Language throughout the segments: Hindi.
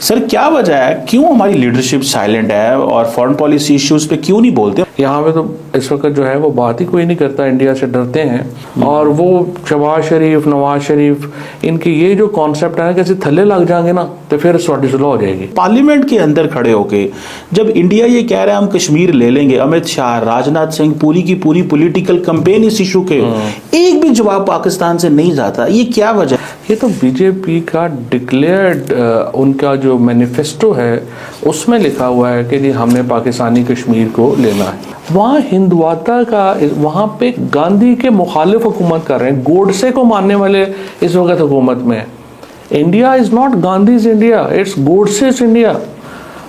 सर क्या वजह है, क्यों हमारी लीडरशिप साइलेंट है और फॉरेन पॉलिसी इश्यूज पे क्यों नहीं बोलते? यहाँ पे तो इस वक्त जो है वो बात ही कोई नहीं करता, इंडिया से डरते हैं। और वो शहबाज शरीफ, नवाज शरीफ, इनकी ये जो कॉन्सेप्ट है ना, कैसे थल्ले लग जाएंगे ना तो फिर सॉर्टी सुलह हो जाएगी। पार्लियामेंट के अंदर खड़े होके जब इंडिया ये कह रहा है हम कश्मीर ले लेंगे, अमित शाह, राजनाथ सिंह, पूरी की पूरी पॉलिटिकल कैंपेन इस इशू के, एक भी जवाब पाकिस्तान से नहीं जाता, ये क्या वजह? ये तो बीजेपी का डिक्लेयर्ड उनका जो मैनिफेस्टो है उसमें लिखा हुआ है कि जी हमने पाकिस्तानी कश्मीर को लेना है। वहाँ हिंदुत्व का, वहाँ पे गांधी के मुखालिफ हुकूमत कर रहे हैं, गोडसे को मानने वाले इस वक्त हुकूमत में है। India is not Gandhi's India, it's Godse's India.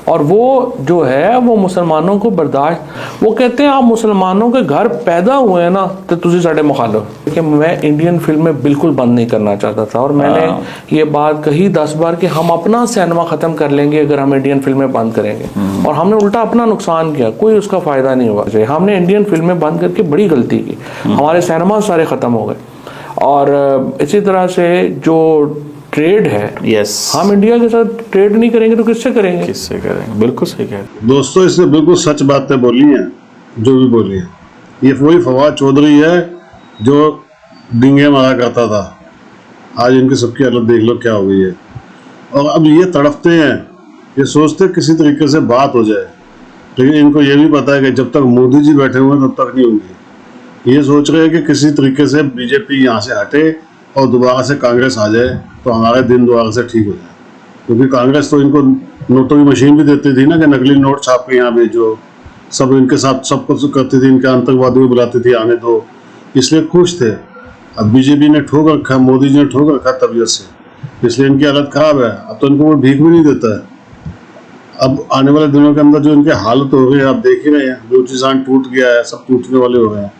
और वो जो है वो मुसलमानों को बर्दाश्त, वो कहते हैं आप मुसलमानों के घर पैदा हुए हैं ना तो तुझे साढ़े मुखालिफ। कि मैं इंडियन फिल्में बिल्कुल बंद नहीं करना चाहता था और मैंने ये बात कही 10 बार कि हम अपना सिनेमा ख़त्म कर लेंगे अगर हम इंडियन फिल्में बंद करेंगे, और हमने उल्टा अपना नुकसान किया, कोई उसका फ़ायदा नहीं हुआ। हमने इंडियन फिल्में बंद करके बड़ी गलती की, हमारे सिनेमा सारे ख़त्म हो गए। और इसी तरह से जो ट्रेड है, हम इंडिया के साथ ट्रेड नहीं करेंगे तो किससे करेंगे? बिल्कुल सही कह रहे हैं दोस्तों, इसने बिल्कुल सच बातें बोली हैं जो भी बोली है। ये वही फवाद चौधरी है जो डिंगे मारा करता था, आज इनकी सबकी हालत देख लो क्या हो गई है। और अब ये तड़पते हैं, ये सोचते किसी तरीके से बात हो जाए, लेकिन इनको ये भी पता है कि जब तक मोदी जी बैठे हुए हैं तब तक नहीं होंगी। ये सोच रहे हैं कि किसी तरीके से बीजेपी यहाँ से हटे और दोबारा से कांग्रेस आ जाए तो हमारे दिन दोबारा से ठीक हो जाए, क्योंकि कांग्रेस तो इनको नोटों की मशीन भी देती थी ना कि नकली नोट छाप के यहाँ भेजो, सब इनके साथ सब कुछ करती थी, इनके आतंकवादी भी बुलाती थी आने दो, इसलिए खुश थे। अब बीजेपी ने ठोक रखा, मोदी जी ने ठोक रखा तबीयत से, इसलिए इनकी हालत खराब है। अब तो इनको वो भीख भी नहीं देता है। अब आने वाले दिनों के अंदर जो इनकी हालत हो गई है आप देख ही रहे हैं, बलूचिस्तान टूट गया है, सब टूटने वाले हो गए हैं,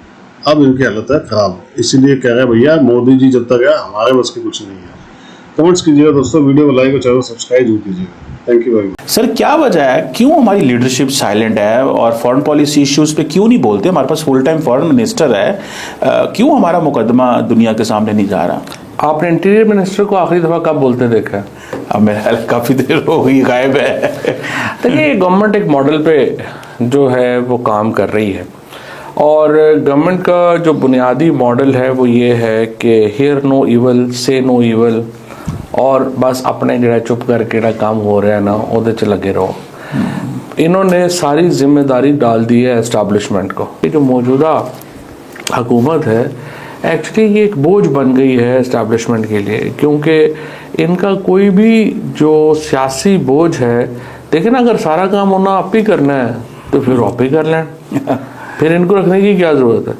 अब इनकी हालत है खराब। इसीलिए कह रहे हैं भैया मोदी जी जब तक है हमारे बस की कुछ नहीं है। कमेंट्स कीजिएगा दोस्तों, वीडियो को लाइक और चैनल सब्सक्राइब जरूर कीजिएगा। Thank you very much. Sir क्या वजह है, क्यों हमारी लीडरशिप साइलेंट है और फॉरेन पॉलिसी इश्यूज पे क्यों नहीं बोलते? हमारे पास फुल टाइम फॉरेन मिनिस्टर है, क्यों हमारा मुकदमा दुनिया के सामने नहीं जा रहा? आपने इंटीरियर मिनिस्टर को आखिरी दफ़ा कब बोलते देखा है? अब मेरा काफ़ी देर हो गई, गायब है। देखिए, गवर्नमेंट एक मॉडल पे जो है वो काम कर रही है, और गवर्नमेंट का जो बुनियादी मॉडल है वो ये है कि हियर नो इवल, से नो इवल, और बस अपने जरा चुप करके जरा काम हो रहा है ना उहदे च लगे रहो। इन्होंने सारी जिम्मेदारी डाल दी है एस्टैब्लिशमेंट को। ये जो मौजूदा हुकूमत है एक्चुअली ये एक बोझ बन गई है एस्टैब्लिशमेंट के लिए, क्योंकि इनका कोई भी जो सियासी बोझ है, देखिए ना, अगर सारा काम होना आप ही करना है तो फिर आप ही कर लें, फिर इनको रखने की क्या ज़रूरत है?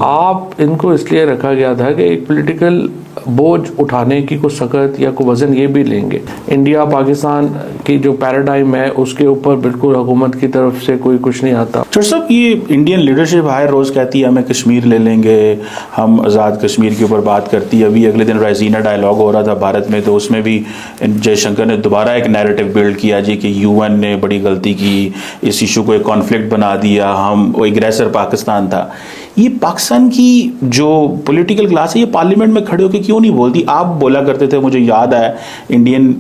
आप इनको इसलिए रखा गया था कि एक पॉलिटिकल बोझ उठाने की कोई सकत या कोई वज़न ये भी लेंगे। इंडिया पाकिस्तान की जो पैराडाइम है उसके ऊपर बिल्कुल हुकूमत की तरफ से कोई कुछ नहीं आता। चौधरी साहब, ये इंडियन लीडरशिप हर रोज़ कहती है हमें कश्मीर ले लेंगे, हम आज़ाद कश्मीर के ऊपर बात करती है। अभी अगले दिन राइजीना डायलॉग हो रहा था भारत में, तो उसमें भी जयशंकर ने दोबारा एक नैरेटिव बिल्ड किया जी कि यूएन ने बड़ी गलती की, इस इशू को एक कॉन्फ्लिक्ट बना दिया, हम वो एग्रेसर पाकिस्तान था। ये पाकिस्तान की जो पॉलिटिकल क्लास है ये पार्लियामेंट में खड़े होकर क्यों नहीं बोलती? आप बोला करते थे, मुझे याद है, इंडियन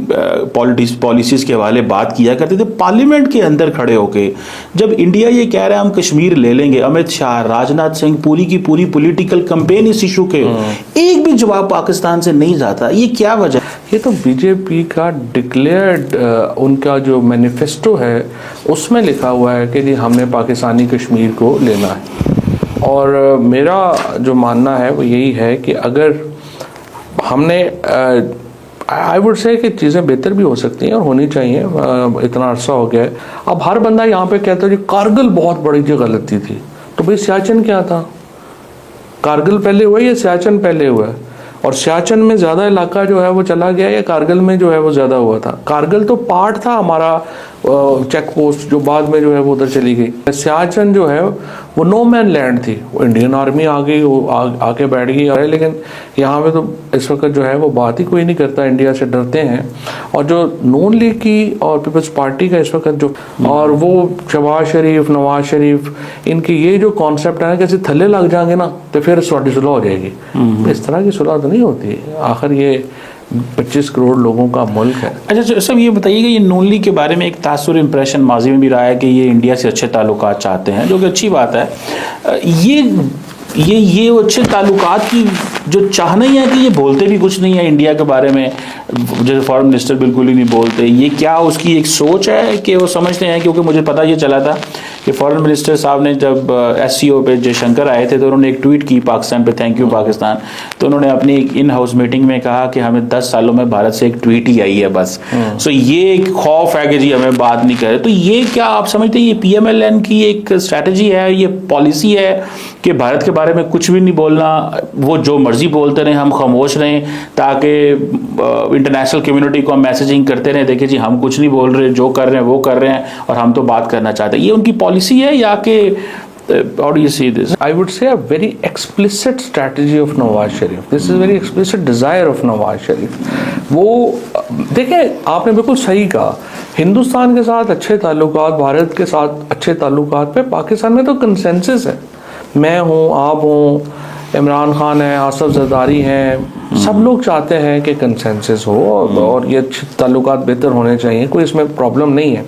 पॉलिसीज़ के हवाले बात किया करते थे पार्लियामेंट के अंदर खड़े होके जब इंडिया ये कह रहा है हम कश्मीर ले लेंगे, अमित शाह, राजनाथ सिंह, पूरी की पूरी पॉलिटिकल कैंपेन इस इशू के, एक भी जवाब पाकिस्तान से नहीं जाता, ये क्या वजह? ये तो बीजेपी का डिक्लेयर्ड उनका जो मैनिफेस्टो है उसमें लिखा हुआ है कि जी हमने पाकिस्तानी कश्मीर को लेना है। और मेरा जो मानना है वो यही है कि अगर हमने आई वुड से कि चीज़ें बेहतर भी हो सकती हैं और होनी चाहिए, इतना अरसा हो गया है। अब हर बंदा यहाँ पे कहता है कि कारगिल बहुत बड़ी जो गलती थी, तो भाई सियाचिन क्या था? कारगिल पहले हुआ या सियाचिन पहले हुआ है? और सियाचिन में ज़्यादा इलाका जो है वो चला गया या कारगिल में जो है वो ज़्यादा हुआ था? कारगिल तो पार्ट था हमारा चेक पोस्ट, जो बाद में जो है वो उधर चली गई। सियाचिन जो है वो नो मैन लैंड थी, वो इंडियन आर्मी आ गई, वो आके बैठ गई है, लेकिन यहाँ पे तो इस वक्त जो है वो बात ही कोई नहीं करता, इंडिया से डरते हैं। और जो नून लीग की और पीपल्स पार्टी का इस वक्त जो, और वो शहबाज शरीफ, नवाज शरीफ, इनकी ये जो कॉन्सेप्ट है ना, कैसे थल्ले लग जाएंगे ना तो फिर सॉर्टी सुलह हो जाएगी। इस तरह की सुलह तो नहीं होती। आखिर ये 25 करोड़ लोगों का मुल्क है। अच्छा सब ये बताइएगा, ये नून लीग के बारे में एक तासुर इम्प्रेशन माजी में भी रहा है कि ये इंडिया से अच्छे ताल्लुकात चाहते हैं, जो कि अच्छी बात है। ये अच्छे ताल्लुकात की जो चाहना ही है कि ये बोलते भी कुछ नहीं है इंडिया के बारे में, जैसे फॉरेन मिनिस्टर बिल्कुल ही नहीं बोलते, ये क्या उसकी एक सोच है कि वो समझते हैं? क्योंकि मुझे पता ये चला था कि फॉरेन मिनिस्टर साहब ने जब SCO पे जयशंकर आए थे तो उन्होंने एक ट्वीट की पाकिस्तान पे, थैंक यू पाकिस्तान। तो उन्होंने अपनी एक इन हाउस मीटिंग में कहा कि हमें 10 सालों में भारत से एक ट्वीट ही आई है बस। सो ये एक खौफ है कि जी हमें बात नहीं करे। तो ये क्या आप समझते हैं ये PMLN की एक स्ट्रैटेजी है, ये पॉलिसी है कि भारत के बारे में कुछ भी नहीं बोलना, वो जो मर्जी बोलते रहें, हम खामोश रहें, ताकि इंटरनेशनल कम्युनिटी को हम मैसेजिंग करते रहें, देखिए जी हम कुछ नहीं बोल रहे, जो कर रहे हैं वो कर रहे हैं और हम तो बात करना चाहते हैं? ये उनकी पॉलिसी है या कि how do you see this? I would say a very explicit strategy of Nawaz Sharif. This is a very explicit desire of Nawaz Sharif. वो देखें, आपने बिल्कुल सही कहा, हिंदुस्तान के साथ अच्छे ताल्लुकात, भारत के साथ अच्छे ताल्लुकात पे पाकिस्तान में तो कंसेंसस है। मैं हूँ, आप हूँ, इमरान खान है, आसफ जरदारी हैं, सब लोग चाहते हैं कि कंसेंसस हो और ये ताल्लुकात बेहतर होने चाहिए, कोई इसमें प्रॉब्लम नहीं है।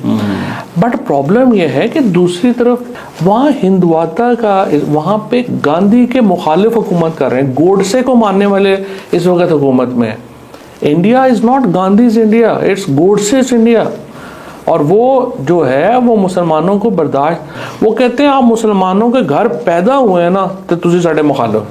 बट प्रॉब्लम यह है कि दूसरी तरफ वहाँ हिंदुवाता का, वहाँ पे गांधी के मुखालिफ हुकूमत कर रहे हैं, गोडसे को मानने वाले इस वक्त हुकूमत में है। India is not Gandhi's India, it's Godse's India. और वो जो है वो मुसलमानों को बर्दाश्त, वो कहते हैं आप मुसलमानों के घर पैदा हुए हैं ना तो तुझे साढ़े मुखालिफ।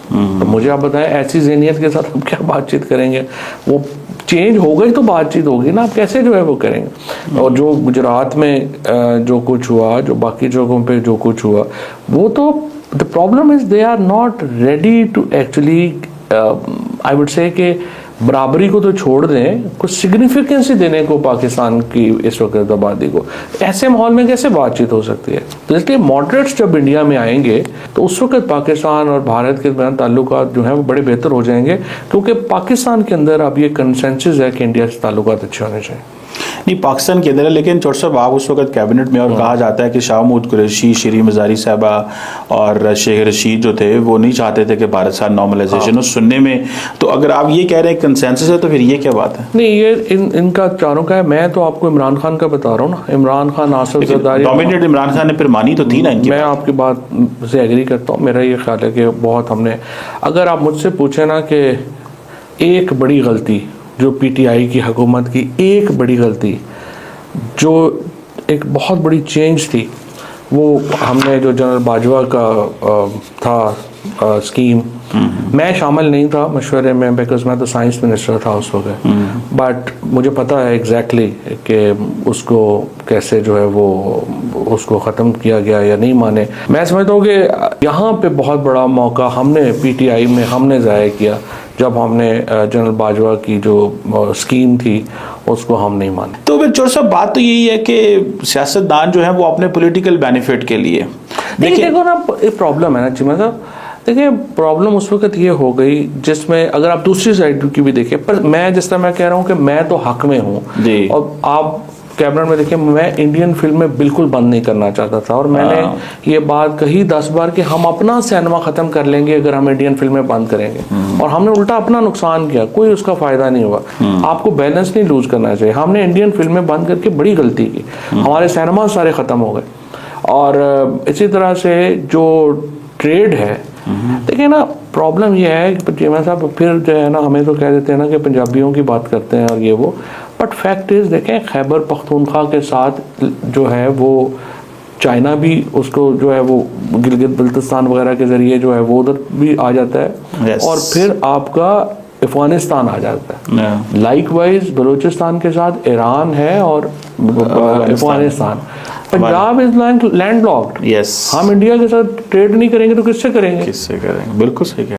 तो मुझे आप बताएं, ऐसी ज़हनियत के साथ हम क्या बातचीत करेंगे? वो चेंज हो गई तो बातचीत होगी ना, आप कैसे जो है वो करेंगे? और जो गुजरात में जो कुछ हुआ, जो बाकी जगहों पे जो कुछ हुआ, वो तो the problem is they are not ready to actually, I would say कि बराबरी को तो छोड़ दें, कुछ सिग्निफिकेंस देने को पाकिस्तान की इस वक्त आबादी को। ऐसे माहौल में कैसे बातचीत हो सकती है? तो इसलिए मॉडरेट्स जब इंडिया में आएंगे तो उस वक्त पाकिस्तान और भारत के दरमियान ताल्लुकात जो हैं वो बड़े बेहतर हो जाएंगे, क्योंकि पाकिस्तान के अंदर अब ये कंसेंसस है कि इंडिया से ताल्लुकात अच्छे होने चाहिए। नहीं, पाकिस्तान के अंदर है, लेकिन चौट साहब आप उस वक्त कैबिनेट में और कहा जाता है कि शाह महमूद कुरैशी, शरीन मज़ारी साहबा और शेख रशीद जो थे वो नहीं चाहते थे कि भारत साथ नॉर्मलाइजेशन हो। सुनने में तो अगर आप ये कह रहे हैं कंसेंसस है तो फिर ये क्या बात है? नहीं, ये इनका चारों का है। मैं तो आपको इमरान खान का बता रहा हूँ ना, इमरान खान, आसफ जरदारी, डोमिनेट इमरान खान ने फिर मानी तो थी ना इनकी। मैं आपकी बात से एग्री करता हूँ। मेरा ये ख्याल है कि बहुत हमने, अगर आप मुझसे पूछे ना कि एक बड़ी गलती जो PTI की हुकूमत की, एक बड़ी गलती जो एक बहुत बड़ी चेंज थी, वो हमने जो जनरल बाजवा का था स्कीम, मैं शामिल नहीं था मशवरे में बिकॉज मैं तो साइंस मिनिस्टर था उस वक्त, बट मुझे पता है एग्जैक्टली कि उसको कैसे जो है वो उसको ख़त्म किया गया या नहीं माने। मैं समझता हूँ कि यहाँ पे बहुत बड़ा मौका हमने PTI में हमने ज़ाया किया जब हमने जनरल बाजवा की जो स्कीम थी उसको हम नहीं माने। तो फिर चोर साहब बात तो यही है कि सियासतदान जो है वो अपने पॉलिटिकल बेनिफिट के लिए, देखो ना, एक प्रॉब्लम है ना चिमा साहब, देखिए प्रॉब्लम उस वक्त ये हो गई जिसमें अगर आप दूसरी साइड की भी देखें, पर मैं जिस तरह मैं कह रहा हूँ कि मैं तो हक में हूँ, और आप कैबिनेट में देखिए, मैं इंडियन फिल्में बिल्कुल बंद नहीं करना चाहता था और मैंने ये बात कही 10 बार कि हम अपना सिनेमा ख़त्म कर लेंगे अगर हम इंडियन फिल्में बंद करेंगे, और हमने उल्टा अपना नुकसान किया, कोई उसका फ़ायदा नहीं हुआ। आपको बैलेंस नहीं लूज करना चाहिए। हमने इंडियन फिल्में बंद करके बड़ी गलती की, हमारे सिनेमा सारे ख़त्म हो गए। और इसी तरह से जो ट्रेड है, देखिए ना, प्रॉब्लम यह है कि चीमा साहब फिर जो है ना हमें तो कह देते हैं ना कि पंजाबियों की बात करते हैं और ये वो, बट फैक्ट इज़ देखें खैबर पख्तूनख्वा के साथ जो है वो चाइना भी उसको जो है वो गिलगित बल्तिस्तान वगैरह के ज़रिए जो है वो उधर भी आ जाता है, और फिर आपका अफगानिस्तान आ जाता है। लाइकवाइज बलूचिस्तान के साथ ईरान है और Afghanistan. Punjab is land locked. Yes, हम इंडिया के साथ ट्रेड नहीं करेंगे तो किससे करेंगे? बिल्कुल सही।